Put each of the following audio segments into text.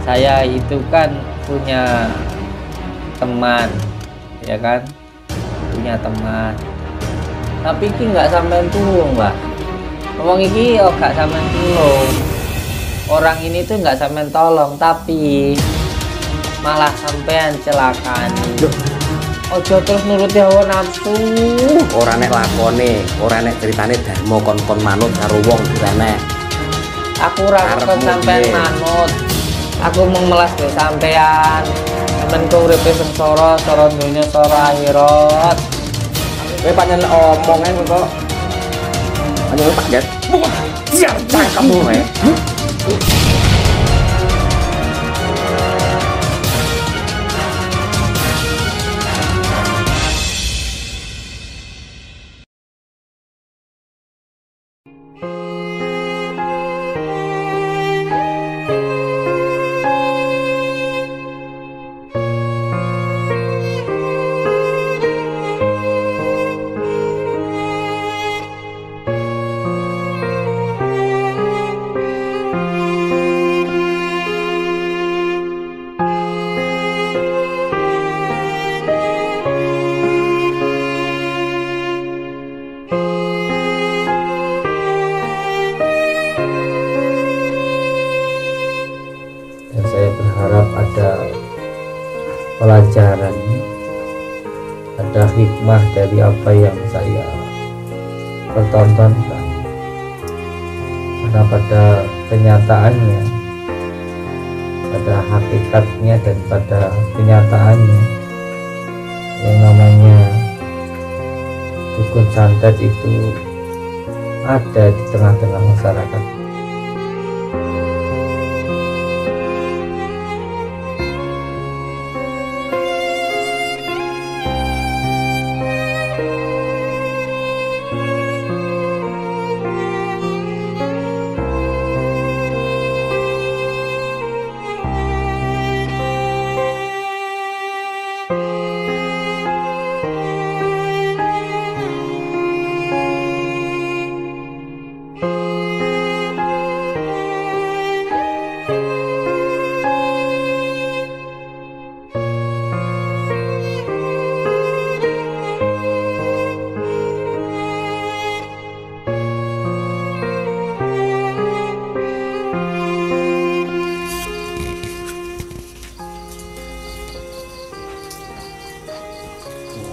Saya itu kan punya teman, ya kan, punya teman. Tapi iki nggak sampean tulung, Mbak. Ngomong iki gak sampean tulung. Orang ini tuh nggak sampean tolong, tapi malah sampean celakani. Ojo terus nuruti hawa nafsu. Ora nek lakone, ora nek ceritane dharma kon manut karo wong ora. Aku ora kok sampean manut. Aku mau melas ke sampean. Sampean ku uripe sengsara, sara donya, sara akhirat. Kowe pancen omongan kok. Ayo Pak Gat. Wah, siap kamu wae. Saya berharap ada pelajaran, ada hikmah dari apa yang saya pertontonkan, karena pada kenyataannya, pada hakikatnya dan pada kenyataannya yang namanya dukun santet itu ada di tengah-tengah masyarakat.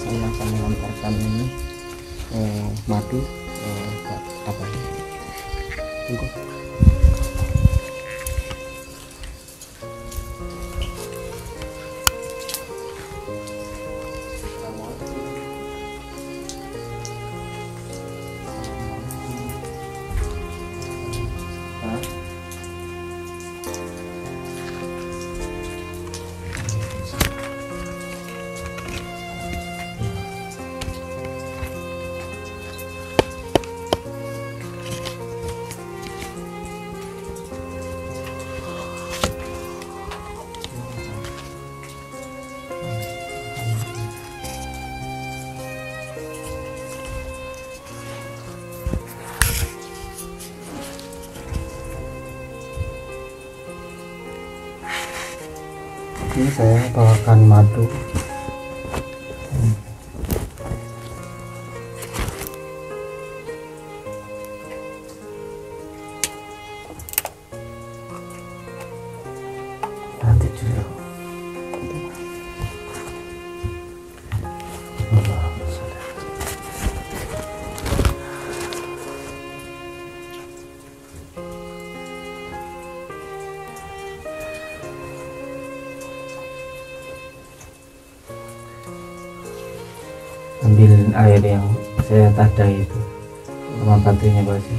Saya akan mengantarkan ini madu apa ini? Tunggu. Ini saya bawakan madu. Nanti dulu. Ambil air yang saya tadai itu sama batunya basi.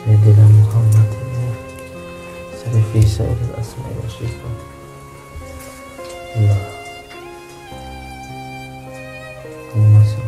Sayyidina Muhammad Syarifi Sayyidul Asma wa Syifa. Allah masuk.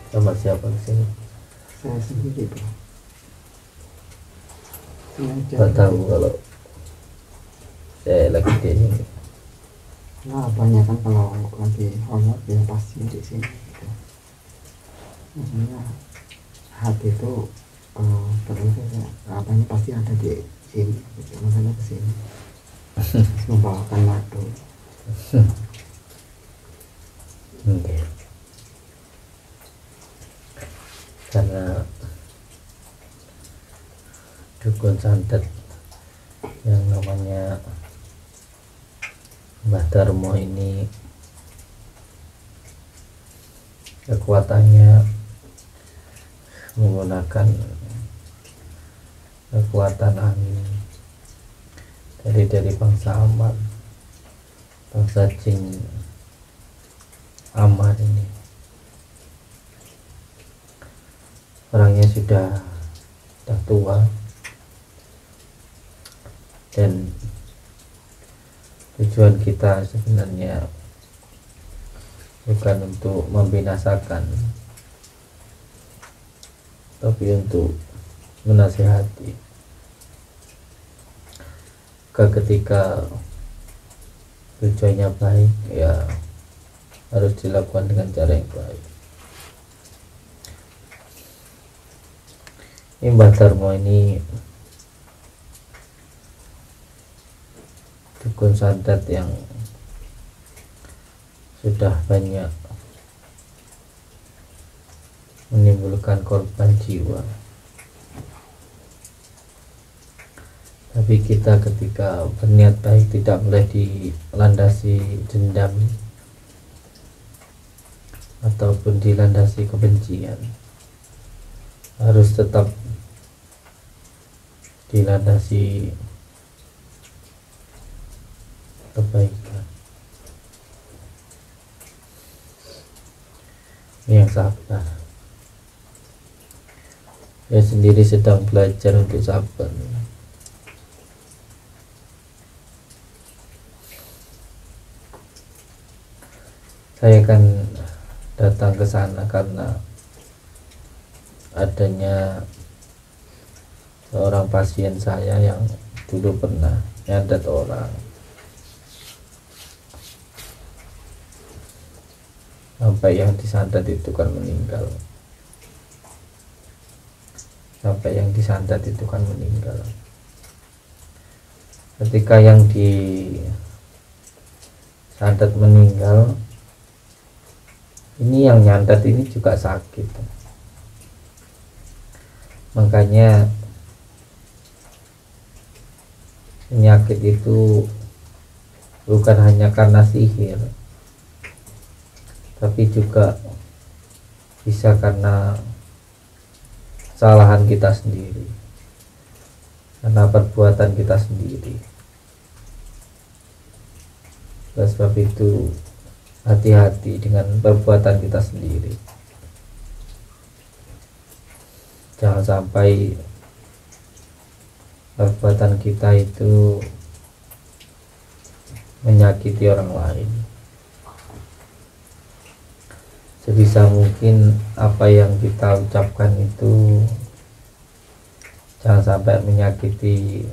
Sama siapa kesini? Saya sendiri bro. Nggak tahu kalau saya lagi di sini. Nah banyak kan kalau lagi hormat ya pasti di sini gitu. Maksudnya hati itu terus apanya pasti ada di sini gitu. Makanya kesini membawakan madu. Okay. Karena dukun santet yang namanya Mbah Darmo ini kekuatannya menggunakan kekuatan angin dari bangsa Amar, bangsa jin Amar ini. Orangnya sudah tua dan tujuan kita sebenarnya bukan untuk membinasakan, tapi untuk menasihati. Ketika tujuannya baik, ya harus dilakukan dengan cara yang baik. Ini Mbah Darmo ini dukun santet yang sudah banyak menimbulkan korban jiwa. Tapi kita ketika berniat baik tidak boleh dilandasi dendam ataupun dilandasi kebencian, harus tetap dilandasi kebaikan. Yang sabar. Saya sendiri sedang belajar untuk sabar. Saya akan datang ke sana karena adanya seorang pasien saya yang dulu pernah nyantet orang sampai yang disantet itu kan meninggal. Ketika yang disantet meninggal, ini yang nyantet ini juga sakit. Makanya penyakit itu bukan hanya karena sihir, tapi juga bisa karena kesalahan kita sendiri, karena perbuatan kita sendiri. Oleh sebab itu hati-hati dengan perbuatan kita sendiri. Jangan sampai perbuatan kita itu menyakiti orang lain. Sebisa mungkin apa yang kita ucapkan itu jangan sampai menyakiti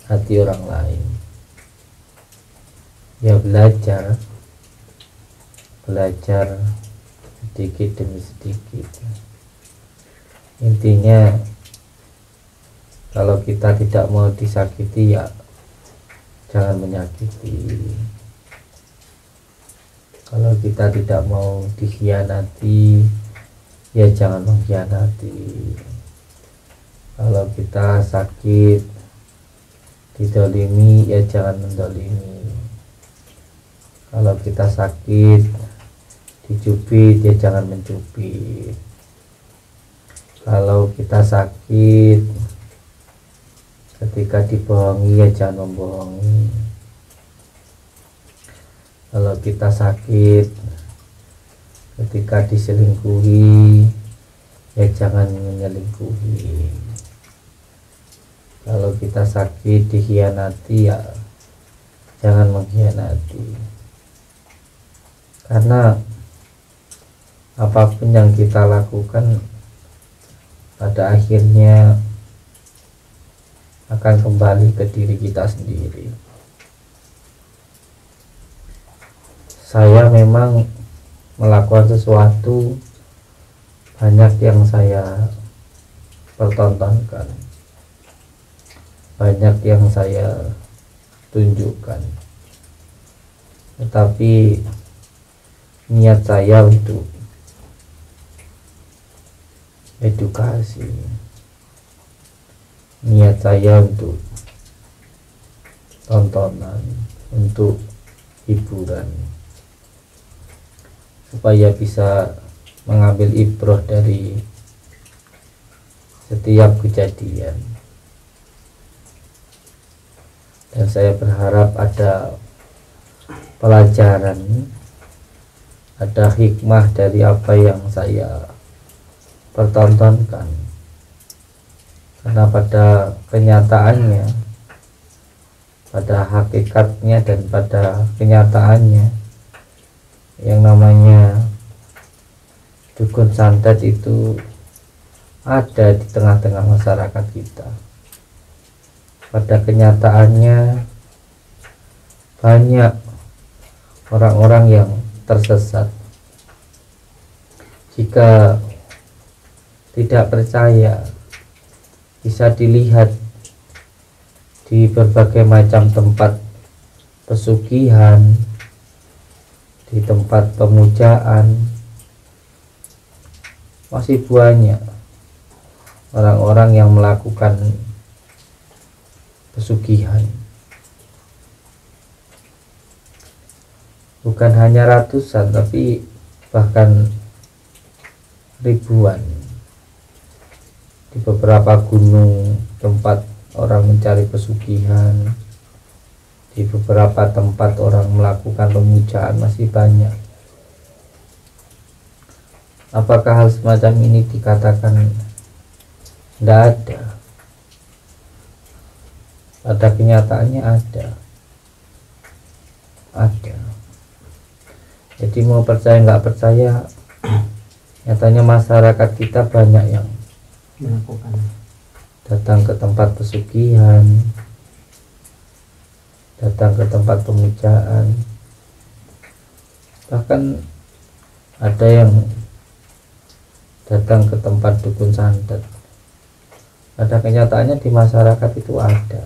hati orang lain. Ya belajar sedikit demi sedikit. Intinya kalau kita tidak mau disakiti, ya jangan menyakiti. Kalau kita tidak mau dikhianati, ya jangan mengkhianati. Kalau kita sakit, didolimi, ya jangan mendolimi. Kalau kita sakit, dicubit, ya jangan mencubit. Kalau kita sakit, ketika dibohongi, ya jangan membohongi. Kalau kita sakit ketika diselingkuhi, ya jangan menyelingkuhi. Kalau kita sakit dikhianati, ya jangan mengkhianati. Karena apapun yang kita lakukan pada akhirnya akan kembali ke diri kita sendiri. Saya memang melakukan sesuatu, banyak yang saya pertontonkan, banyak yang saya tunjukkan, tetapi niat saya untuk edukasi, niat saya untuk tontonan, untuk hiburan, supaya bisa mengambil ibrah dari setiap kejadian. Dan saya berharap ada pelajaran, ada hikmah dari apa yang saya pertontonkan. Karena pada kenyataannya, pada hakikatnya dan pada kenyataannya, yang namanya dukun santet itu ada di tengah-tengah masyarakat kita. Pada kenyataannya banyak orang-orang yang tersesat. Jika tidak percaya, bisa dilihat di berbagai macam tempat pesugihan, di tempat pemujaan, masih banyak orang-orang yang melakukan pesugihan. Bukan hanya ratusan, tapi bahkan ribuan. Di beberapa gunung tempat orang mencari pesugihan, di beberapa tempat orang melakukan pemujaan masih banyak. Apakah hal semacam ini dikatakan tidak ada? Pada kenyataannya ada. Jadi mau percaya nggak percaya, nyatanya masyarakat kita banyak yang melakukan, datang ke tempat pesugihan, datang ke tempat pemujaan, bahkan ada yang datang ke tempat dukun santet. Pada kenyataannya di masyarakat itu ada,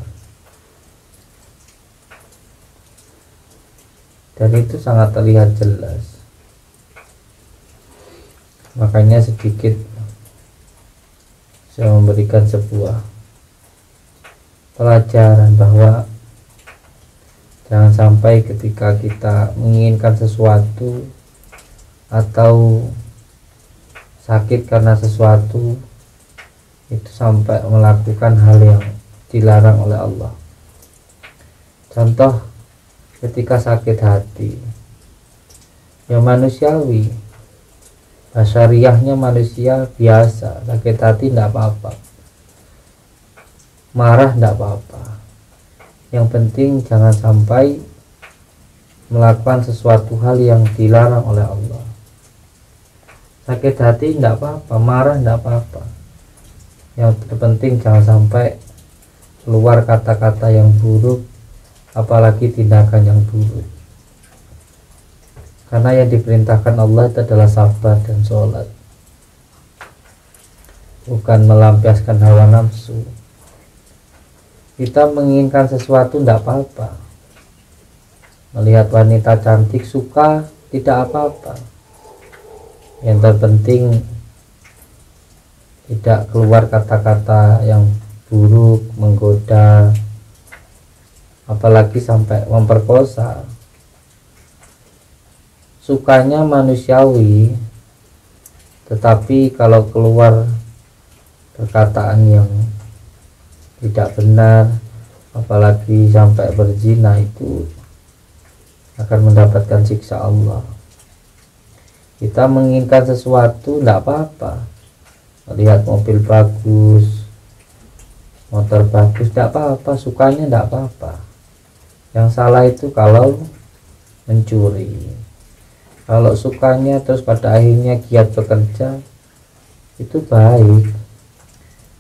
dan itu sangat terlihat jelas. Makanya sedikit saya memberikan sebuah pelajaran bahwa jangan sampai ketika kita menginginkan sesuatu atau sakit karena sesuatu itu sampai melakukan hal yang dilarang oleh Allah. Contoh, ketika sakit hati, ya manusiawi, basyariahnya manusia biasa, sakit hati tidak apa-apa, marah tidak apa-apa. Yang penting jangan sampai melakukan sesuatu hal yang dilarang oleh Allah. Sakit hati tidak apa-apa, marah tidak apa-apa. Yang terpenting jangan sampai keluar kata-kata yang buruk, apalagi tindakan yang buruk. Karena yang diperintahkan Allah itu adalah sabar dan sholat, bukan melampiaskan hawa nafsu. Kita menginginkan sesuatu tidak apa-apa. Melihat wanita cantik suka tidak apa-apa. Yang terpenting tidak keluar kata-kata yang buruk, menggoda, apalagi sampai memperkosa. Sukanya manusiawi, tetapi kalau keluar perkataan yang tidak benar, apalagi sampai berzina, itu akan mendapatkan siksa Allah. Kita menginginkan sesuatu tidak apa-apa, melihat mobil bagus, motor bagus tidak apa-apa, sukanya tidak apa-apa. Yang salah itu kalau mencuri, Kalau sukanya terus pada akhirnya giat bekerja, itu baik.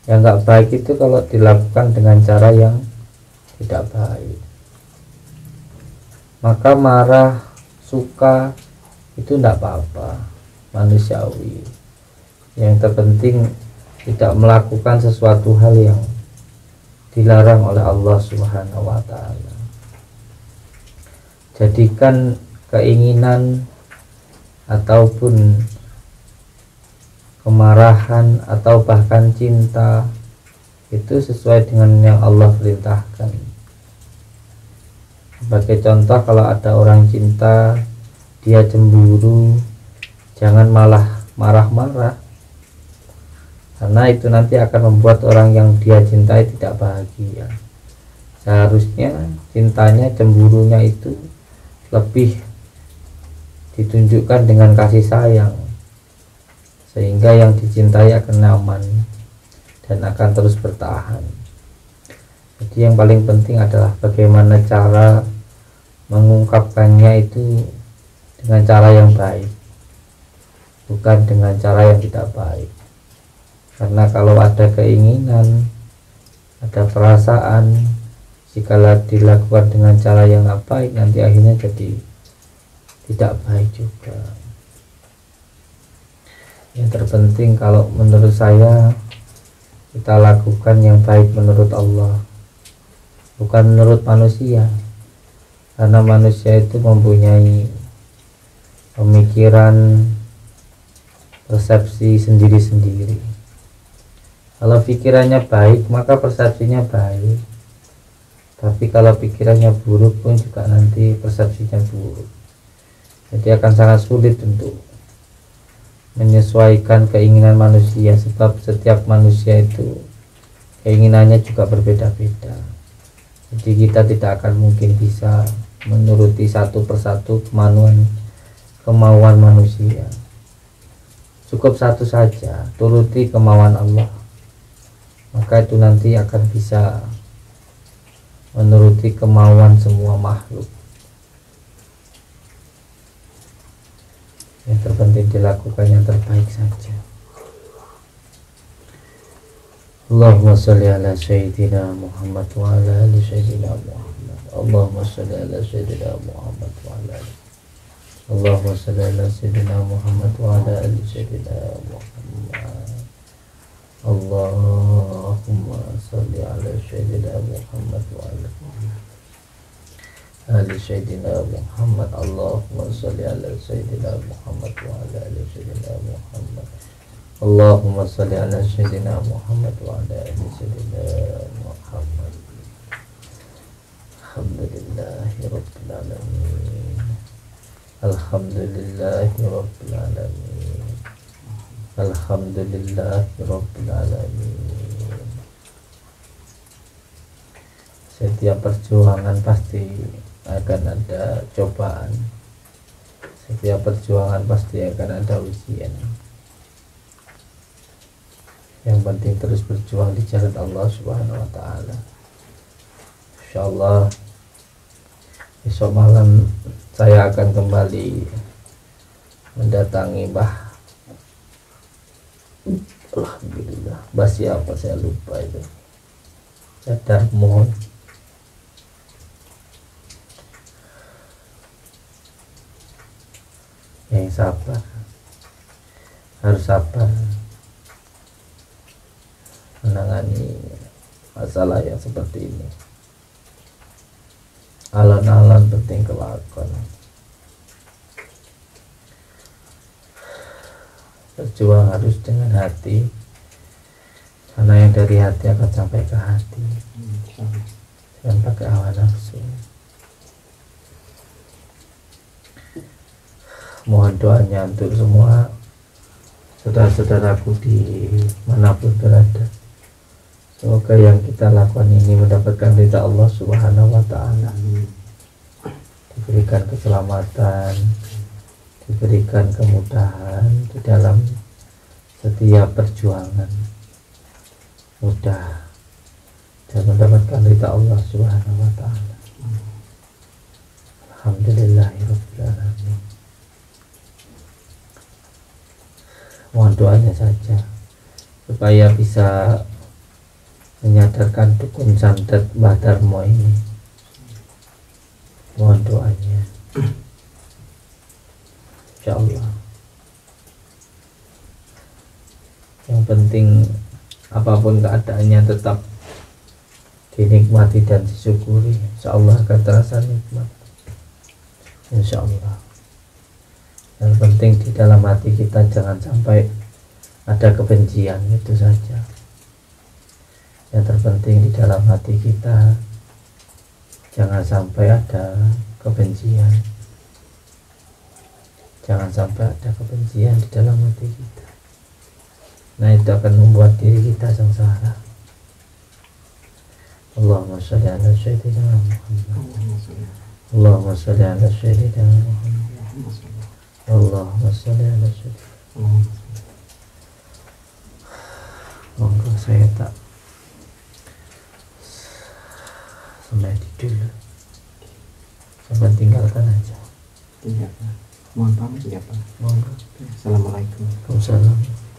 Yang nggak baik itu kalau dilakukan dengan cara yang tidak baik. Maka marah, suka itu tidak apa-apa, manusiawi. Yang terpenting tidak melakukan sesuatu hal yang dilarang oleh Allah Subhanahu wa Ta'ala. Jadikan keinginan ataupun kemarahan atau bahkan cinta itu sesuai dengan yang Allah perintahkan. Sebagai contoh, kalau ada orang cinta, dia cemburu, jangan malah marah-marah, karena itu nanti akan membuat orang yang dia cintai tidak bahagia. Seharusnya cintanya, cemburunya itu lebih ditunjukkan dengan kasih sayang, sehingga yang dicintai akan nyaman dan akan terus bertahan. Jadi yang paling penting adalah bagaimana cara mengungkapkannya itu dengan cara yang baik, bukan dengan cara yang tidak baik. Karena kalau ada keinginan, ada perasaan, jika dilakukan dengan cara yang tidak baik, nanti akhirnya jadi tidak baik juga. Yang terpenting kalau menurut saya, kita lakukan yang baik menurut Allah, bukan menurut manusia. Karena manusia itu mempunyai pemikiran, persepsi sendiri-sendiri. Kalau pikirannya baik, maka persepsinya baik. Tapi kalau pikirannya buruk pun juga nanti persepsinya buruk. Jadi akan sangat sulit untuk menyesuaikan keinginan manusia, sebab setiap manusia itu keinginannya juga berbeda-beda. Jadi kita tidak akan mungkin bisa menuruti satu persatu kemauan manusia. Cukup satu saja, turuti kemauan Allah, maka itu nanti akan bisa menuruti kemauan semua makhluk. Yang terpenting dilakukan yang terbaik saja. Allahumma sholli ala sayyidina Muhammad wa ala ali sayyidina Muhammad. Allahumma sholli ala sayyidina Muhammad wa ala ali. Allahumma sholli ala sayyidina Muhammad wa ala ali sayyidina Muhammad. Allahumma sholli ala sayyidina Muhammad wa ala ali sayyidina Muhammad. Allahumma sholli ala sayyidina Muhammad wa ala ali sayyidina Muhammad. Allahumma sholli ala sayyidina Muhammad wa ala ali sayyidina Muhammad. Alhamdulillahi rabbil alamin. Alhamdulillahi rabbil alamin. Alhamdulillahi rabbil alamin. Setiap perjuangan pasti akan ada cobaan. Setiap perjuangan pasti akan ada ujian. Yang penting terus berjuang di jalan Allah Subhanahu wa Ta'ala. Insyaallah besok malam saya akan kembali mendatangi Mbah. Alhamdulillah, Mbah siapa saya lupa itu. Sadar mohon. Yang sabar, harus sabar menangani masalah yang seperti ini. Alon-alon penting kelakon. Berjuang harus dengan hati, karena yang dari hati akan sampai ke hati, jangan pakai hawa nafsu. Mohon doanya untuk semua saudara-saudaraku di manapun berada. Semoga yang kita lakukan ini mendapatkan ridha Allah Subhanahu wa Ta'ala, diberikan keselamatan, diberikan kemudahan di dalam setiap perjuangan, mudah dan mendapatkan ridha Allah Subhanahu wa Ta'ala. Alhamdulillahirabbil alamin. mohon doanya saja supaya bisa menyadarkan dukun santet Mbah Darmo ini. Mohon doanya, insya Allah. Yang penting apapun keadaannya tetap dinikmati dan disyukuri, insya Allah akan terasa nikmat, insya Allah. Yang penting di dalam hati kita jangan sampai ada kebencian, itu saja. Yang terpenting di dalam hati kita jangan sampai ada kebencian, jangan sampai ada kebencian di dalam hati kita. Nah, itu akan membuat diri kita sengsara. Allahumma sholli ala sayyidina Muhammad. Allahumma sholli ala sayyidina Muhammad. Allahumma sholli ala sayyidina Muhammad. Monggo saya tak sampai dulu, sampai tinggalkan aja. Tinggalkan. Mohon pamit ya Pak. Monggo. Assalamualaikum. Waalaikumsalam.